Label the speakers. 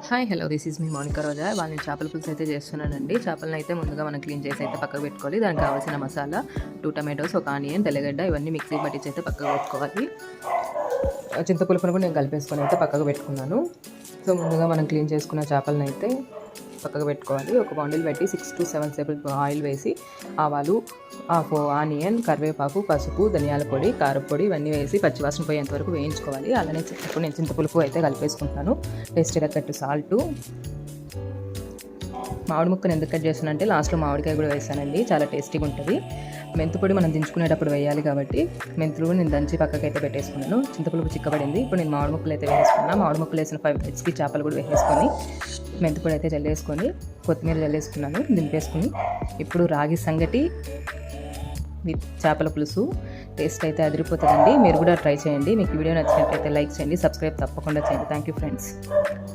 Speaker 1: Hi hello this is మీ మోనికా రోజా. నేను చేపల పులుసు అయితే చేస్తున్నానండి. చేపలను అయితే ముందుగా మనం క్లీన్ చేసి అయితే పక్కకు పెట్టుకోవాలి. దానికి కావాల్సిన మసాలా 2 టమాటోస్, 1 ఆనియన్, తెల్లగడ్డ ఇవన్నీ మిక్సీ పట్టించి అయితే పక్కకు పెట్టుకోవాలి. చింతపులుపును కూడా నేను కలిపేసుకొని అయితే పక్కకు పెట్టుకున్నాను. సో ముందుగా మనం క్లీన్ చేసుకున్న చేపలను అయితే పక్కకు పెట్టుకోవాలి. ఒక బాండిల్ పెట్టి 6 to 7 టేబుల్ ఆయిల్ వేసి ఆవాలు, ఆనియన్, కరివేపాకు, పసుపు, ధనియాల పొడి, కారపొడి ఇవన్నీ వేసి పచ్చివాసన పోయేంత వరకు వేయించుకోవాలి. అలానే ఇప్పుడు నేను చింతపులుపు అయితే కలిపేసుకుంటాను. టేస్ట్ తగ్గట్టు సాల్టు. మామిడి ముక్కను ఎందుకు కట్ చేస్తానంటే లాస్ట్లో మామిడికాయ కూడా వేసానండి, చాలా టేస్టీగా ఉంటుంది. మెంతుపొడి మనం దించుకునేటప్పుడు వేయాలి కాబట్టి మెంతులు నేను దంచి పక్కకైతే పెట్టేసుకున్నాను. చింతపులుపు చిక్కబడింది. ఇప్పుడు నేను మామిడి ముక్కలు అయితే వేసుకున్నాను. మామిడి ముక్కలు వేసిన 5 minutesకి చేపలు కూడా వేసేసుకొని మెంతుపొడి అయితే జల్లేసుకొని కొత్తిమీర జల్లేసుకున్నాను, దింపేసుకుని ఇప్పుడు రాగి సంగటి విత్ చేపల పులుసు టేస్ట్ అయితే అదిరిపోతుందండి. మీరు కూడా ట్రై చేయండి. మీకు వీడియో నచ్చినట్లయితే లైక్ చేయండి, సబ్స్క్రైబ్ తప్పకుండా చేయండి. Thank you friends.